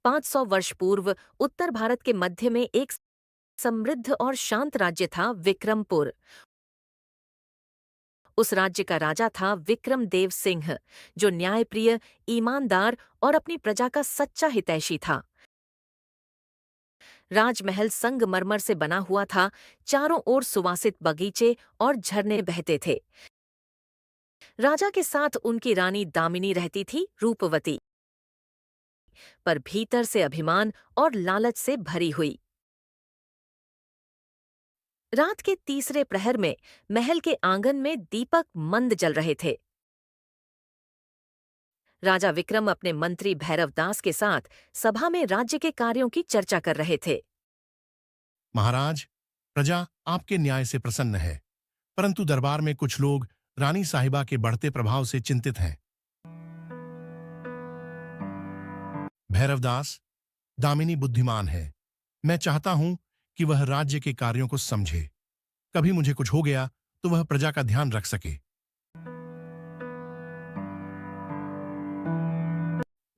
500 वर्ष पूर्व उत्तर भारत के मध्य में एक समृद्ध और शांत राज्य था विक्रमपुर। उस राज्य का राजा था विक्रमदेव सिंह, जो न्यायप्रिय, ईमानदार और अपनी प्रजा का सच्चा हितैषी था। राजमहल संगमरमर से बना हुआ था, चारों ओर सुवासित बगीचे और झरने बहते थे। राजा के साथ उनकी रानी दामिनी रहती थी, रूपवती, पर भीतर से अभिमान और लालच से भरी हुई। रात के तीसरे प्रहर में महल के आंगन में दीपक मंद जल रहे थे। राजा विक्रम अपने मंत्री भैरवदास के साथ सभा में राज्य के कार्यों की चर्चा कर रहे थे। महाराज, प्रजा आपके न्याय से प्रसन्न है, परंतु दरबार में कुछ लोग रानी साहिबा के बढ़ते प्रभाव से चिंतित हैं। भैरवदास, दामिनी बुद्धिमान है। मैं चाहता हूं कि वह राज्य के कार्यों को समझे। कभी मुझे कुछ हो गया तो वह प्रजा का ध्यान रख सके।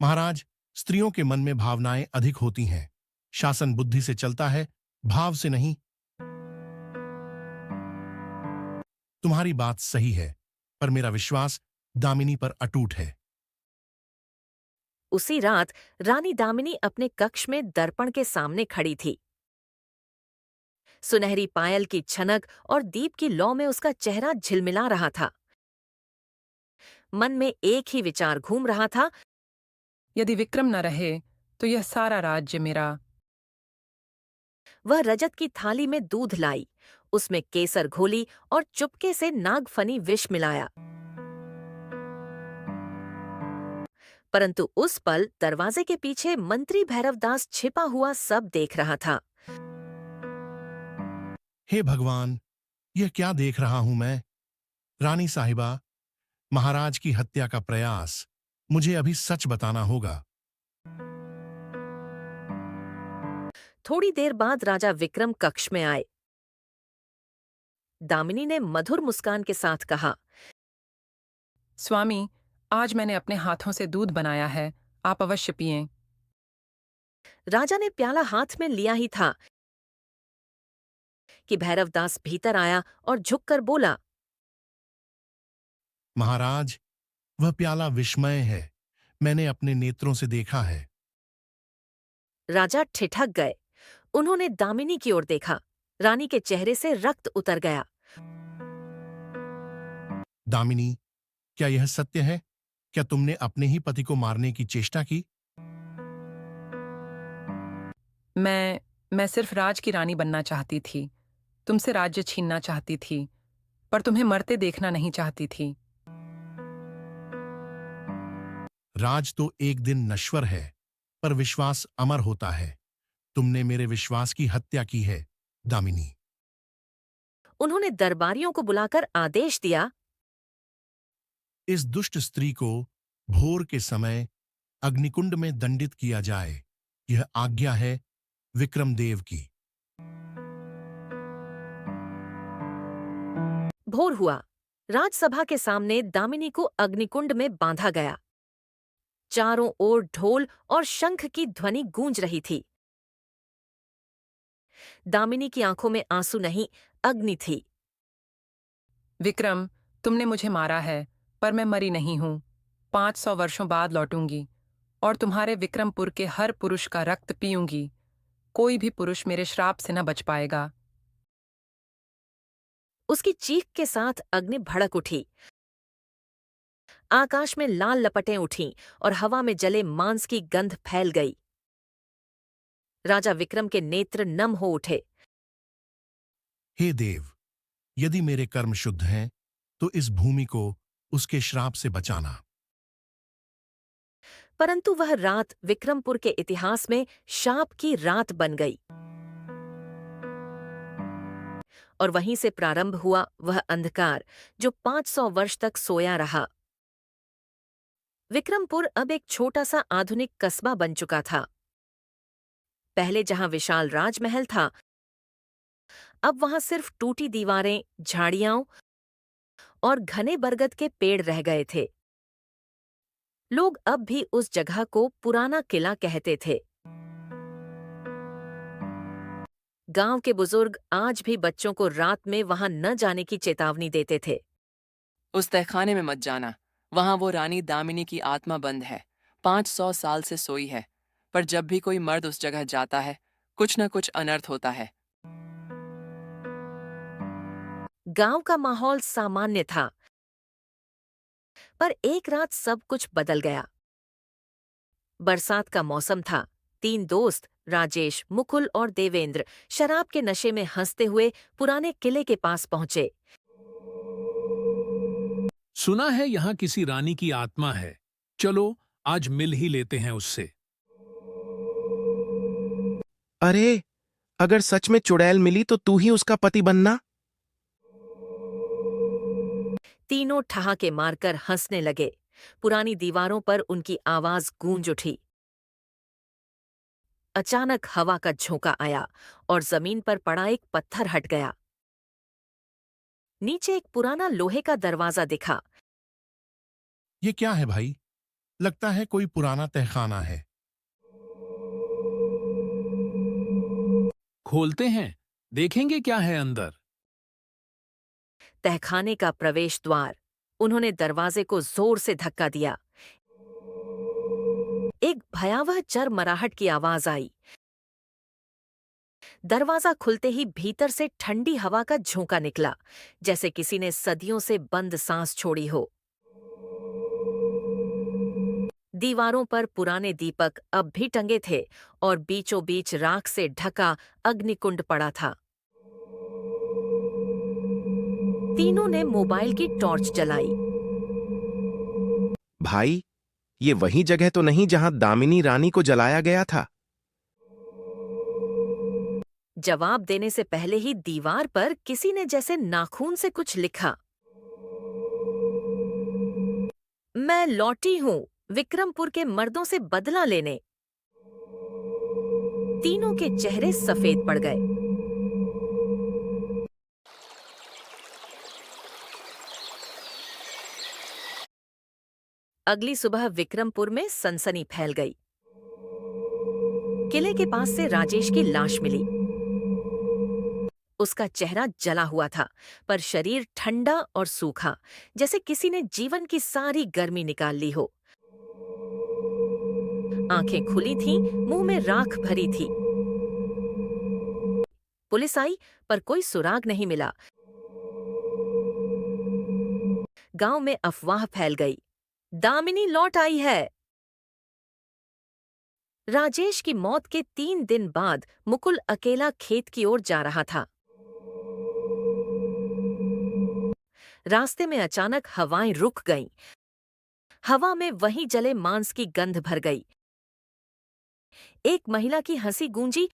महाराज, स्त्रियों के मन में भावनाएं अधिक होती हैं। शासन बुद्धि से चलता है, भाव से नहीं। तुम्हारी बात सही है, पर मेरा विश्वास दामिनी पर अटूट है। उसी रात रानी दामिनी अपने कक्ष में दर्पण के सामने खड़ी थी। सुनहरी पायल की छनक और दीप की लौ में उसका चेहरा झिलमिला रहा था। मन में एक ही विचार घूम रहा था, यदि विक्रम न रहे तो यह सारा राज्य मेरा। वह रजत की थाली में दूध लाई, उसमें केसर घोली और चुपके से नागफनी विष मिलाया। परंतु उस पल दरवाजे के पीछे मंत्री भैरवदास छिपा हुआ सब देख रहा था। हे भगवान, यह क्या देख रहा हूं मैं? रानी साहिबा, महाराज की हत्या का प्रयास। मुझे अभी सच बताना होगा। थोड़ी देर बाद राजा विक्रम कक्ष में आए। दामिनी ने मधुर मुस्कान के साथ कहा, स्वामी, आज मैंने अपने हाथों से दूध बनाया है, आप अवश्य पिएं। राजा ने प्याला हाथ में लिया ही था कि भैरवदास भीतर आया और झुककर बोला, महाराज, वह प्याला विस्मय है। मैंने अपने नेत्रों से देखा है। राजा ठिठक गए। उन्होंने दामिनी की ओर देखा। रानी के चेहरे से रक्त उतर गया। दामिनी, क्या यह सत्य है? क्या तुमने अपने ही पति को मारने की चेष्टा की? मैं सिर्फ राज की रानी बनना चाहती थी, तुमसे राज्य छीनना चाहती थी, पर तुम्हें मरते देखना नहीं चाहती थी। राज तो एक दिन नश्वर है, पर विश्वास अमर होता है। तुमने मेरे विश्वास की हत्या की है, दामिनी। उन्होंने दरबारियों को बुलाकर आदेश दिया, इस दुष्ट स्त्री को भोर के समय अग्निकुंड में दंडित किया जाए। यह आज्ञा है विक्रमदेव की। भोर हुआ। राजसभा के सामने दामिनी को अग्निकुंड में बांधा गया। चारों ओर ढोल और शंख की ध्वनि गूंज रही थी। दामिनी की आंखों में आंसू नहीं, अग्नि थी। विक्रम, तुमने मुझे मारा है, पर मैं मरी नहीं हूं। 500 वर्षों बाद लौटूंगी और तुम्हारे विक्रमपुर के हर पुरुष का रक्त पीऊंगी। कोई भी पुरुष मेरे श्राप से न बच पाएगा। उसकी चीख के साथ अग्नि भड़क उठी। आकाश में लाल लपटें उठीं और हवा में जले मांस की गंध फैल गई। राजा विक्रम के नेत्र नम हो उठे। हे देव, यदि मेरे कर्म शुद्ध हैं, तो इस भूमि को उसके श्राप से बचाना। परंतु वह रात विक्रमपुर के इतिहास में शाप की रात बन गई। और वहीं से प्रारंभ हुआ वह अंधकार जो 500 वर्ष तक सोया रहा। विक्रमपुर अब एक छोटा सा आधुनिक कस्बा बन चुका था। पहले जहां विशाल राजमहल था, अब वहां सिर्फ टूटी दीवारें, झाड़ियां और घने बरगद के पेड़ रह गए थे। लोग अब भी उस जगह को पुराना किला कहते थे। गांव के बुजुर्ग आज भी बच्चों को रात में वहां न जाने की चेतावनी देते थे। उस तहखाने में मत जाना। वहां वो रानी दामिनी की आत्मा बंद है। 500 साल से सोई है। पर जब भी कोई मर्द उस जगह जाता है, कुछ न कुछ अनर्थ होता है। गांव का माहौल सामान्य था, पर एक रात सब कुछ बदल गया। बरसात का मौसम था। 3 दोस्त राजेश, मुकुल और देवेंद्र शराब के नशे में हंसते हुए पुराने किले के पास पहुंचे। सुना है यहाँ किसी रानी की आत्मा है। चलो आज मिल ही लेते हैं उससे। अरे, अगर सच में चुड़ैल मिली तो तू ही उसका पति बनना। तीनों ठहाके मारकर हंसने लगे। पुरानी दीवारों पर उनकी आवाज गूंज उठी। अचानक हवा का झोंका आया और जमीन पर पड़ा एक पत्थर हट गया। नीचे एक पुराना लोहे का दरवाजा दिखा। ये क्या है भाई? लगता है कोई पुराना तहखाना है। खोलते हैं, देखेंगे क्या है अंदर। तहखाने का प्रवेश द्वार। उन्होंने दरवाजे को जोर से धक्का दिया। एक भयावह चरमराहट की आवाज आई। दरवाजा खुलते ही भीतर से ठंडी हवा का झोंका निकला, जैसे किसी ने सदियों से बंद सांस छोड़ी हो। दीवारों पर पुराने दीपक अब भी टंगे थे और बीचों बीच राख से ढका अग्निकुंड पड़ा था। तीनों ने मोबाइल की टॉर्च जलाई। भाई, ये वही जगह तो नहीं जहां दामिनी रानी को जलाया गया था? जवाब देने से पहले ही दीवार पर किसी ने जैसे नाखून से कुछ लिखा। मैं लौटी हूं विक्रमपुर के मर्दों से बदला लेने। तीनों के चेहरे सफेद पड़ गए। अगली सुबह विक्रमपुर में सनसनी फैल गई। किले के पास से राजेश की लाश मिली। उसका चेहरा जला हुआ था, पर शरीर ठंडा और सूखा, जैसे किसी ने जीवन की सारी गर्मी निकाल ली हो। आंखें खुली थीं, मुंह में राख भरी थी। पुलिस आई, पर कोई सुराग नहीं मिला। गांव में अफवाह फैल गई, दामिनी लौट आई है। राजेश की मौत के 3 दिन बाद मुकुल अकेला खेत की ओर जा रहा था। रास्ते में अचानक हवाएं रुक गईं। हवा में वहीं जले मांस की गंध भर गई। एक महिला की हंसी गूंजी।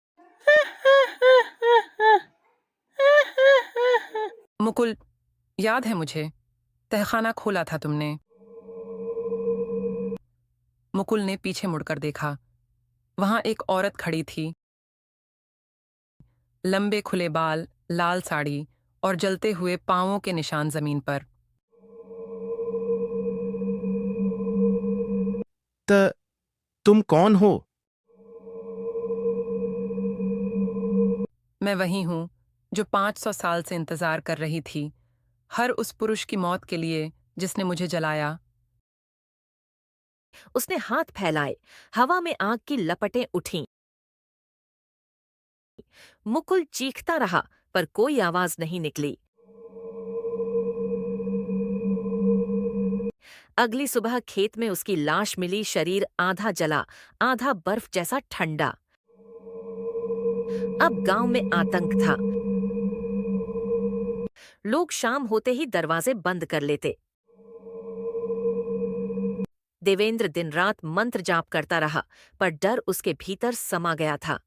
मुकुल, याद है मुझे, तहखाना खोला था तुमने। मुकुल ने पीछे मुड़कर देखा। वहां एक औरत खड़ी थी। लंबे खुले बाल, लाल साड़ी और जलते हुए पांवों के निशान जमीन पर। तुम कौन हो? मैं वही हूं जो 500 साल से इंतजार कर रही थी, हर उस पुरुष की मौत के लिए जिसने मुझे जलाया। उसने हाथ फैलाए। हवा में आग की लपटें उठीं। मुकुल चीखता रहा, पर कोई आवाज नहीं निकली। अगली सुबह खेत में उसकी लाश मिली। शरीर आधा जला, आधा बर्फ जैसा ठंडा। अब गांव में आतंक था। लोग शाम होते ही दरवाजे बंद कर लेते। देवेंद्र दिन रात मंत्र जाप करता रहा, पर डर उसके भीतर समा गया था।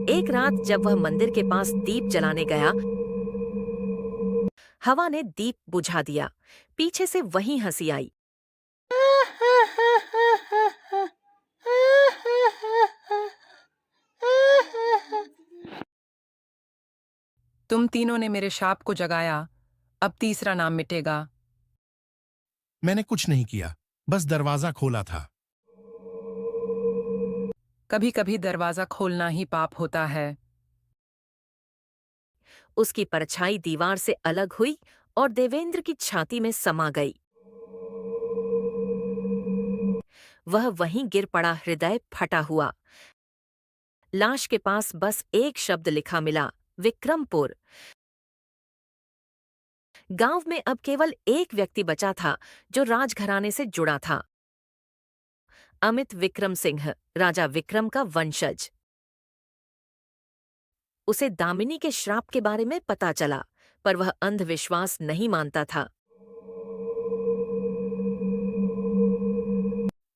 एक रात जब वह मंदिर के पास दीप जलाने गया, हवा ने दीप बुझा दिया। पीछे से वही हंसी आई। तुम तीनों ने मेरे शाप को जगाया। अब तीसरा नाम मिटेगा। मैंने कुछ नहीं किया, बस दरवाजा खोला था। कभी कभी दरवाजा खोलना ही पाप होता है। उसकी परछाई दीवार से अलग हुई और देवेंद्र की छाती में समा गई। वह वहीं गिर पड़ा, हृदय फटा हुआ। लाश के पास बस एक शब्द लिखा मिला, विक्रमपुर। गांव में अब केवल एक व्यक्ति बचा था जो राजघराने से जुड़ा था, अमित विक्रम सिंह, राजा विक्रम का वंशज। उसे दामिनी के श्राप के बारे में पता चला, पर वह अंधविश्वास नहीं मानता था।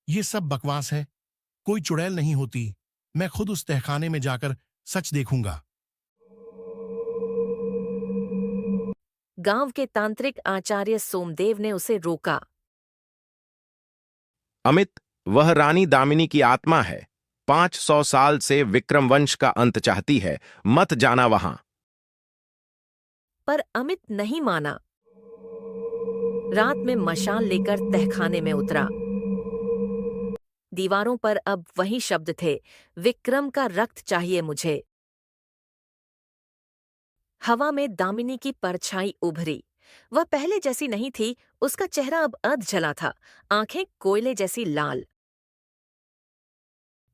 ये सब बकवास है, कोई चुड़ैल नहीं होती। मैं खुद उस तहखाने में जाकर सच देखूंगा। गांव के तांत्रिक आचार्य सोमदेव ने उसे रोका। अमित, वह रानी दामिनी की आत्मा है। 500 साल से विक्रम वंश का अंत चाहती है, मत जाना वहां। पर अमित नहीं माना। रात में मशाल लेकर तहखाने में उतरा। दीवारों पर अब वही शब्द थे, विक्रम का रक्त चाहिए मुझे। हवा में दामिनी की परछाई उभरी। वह पहले जैसी नहीं थी, उसका चेहरा अब अध जला था, आंखें कोयले जैसी लाल।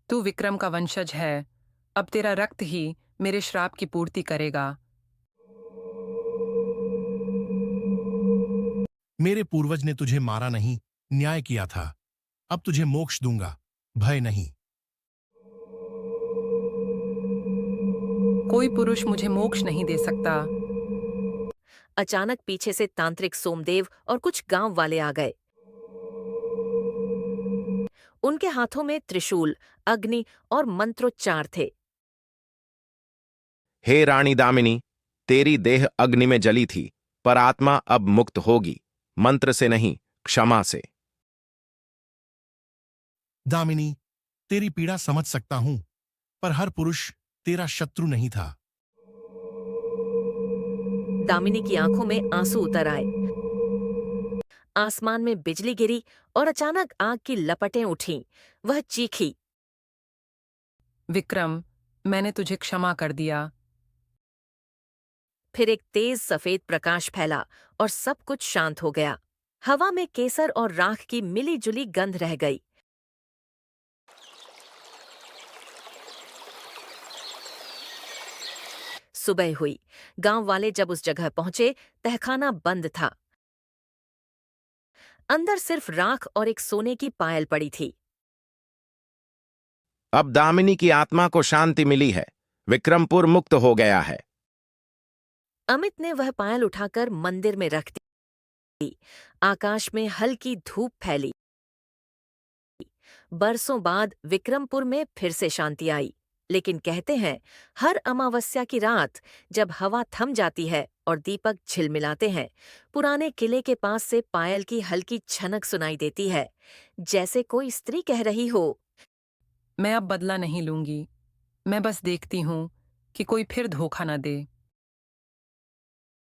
तू विक्रम का वंशज है, अब तेरा रक्त ही मेरे श्राप की पूर्ति करेगा। मेरे पूर्वज ने तुझे मारा नहीं, न्याय किया था। अब तुझे मोक्ष दूंगा, भय नहीं। कोई पुरुष मुझे मोक्ष नहीं दे सकता। अचानक पीछे से तांत्रिक सोमदेव और कुछ गांव वाले आ गए। उनके हाथों में त्रिशूल, अग्नि और मंत्रोच्चार थे। हे रानी दामिनी, तेरी देह अग्नि में जली थी, पर आत्मा अब मुक्त होगी, मंत्र से नहीं, क्षमा से। दामिनी, तेरी पीड़ा समझ सकता हूं, पर हर पुरुष तेरा शत्रु नहीं था। दामिनी की आंखों में आंसू उतर आए। आसमान में बिजली गिरी और अचानक आग की लपटें उठीं। वह चीखी, विक्रम, मैंने तुझे क्षमा कर दिया। फिर एक तेज सफेद प्रकाश फैला और सब कुछ शांत हो गया। हवा में केसर और राख की मिली-जुली गंध रह गई। सुबह हुई। गांव वाले जब उस जगह पहुंचे, तहखाना बंद था। अंदर सिर्फ राख और एक सोने की पायल पड़ी थी। अब दामिनी की आत्मा को शांति मिली है, विक्रमपुर मुक्त हो गया है। अमित ने वह पायल उठाकर मंदिर में रख दी। आकाश में हल्की धूप फैली। बरसों बाद विक्रमपुर में फिर से शांति आई। लेकिन कहते हैं, हर अमावस्या की रात जब हवा थम जाती है और दीपक झिलमिलाते हैं, पुराने किले के पास से पायल की हल्की छनक सुनाई देती है, जैसे कोई स्त्री कह रही हो, मैं अब बदला नहीं लूंगी। मैं बस देखती हूं कि कोई फिर धोखा न दे।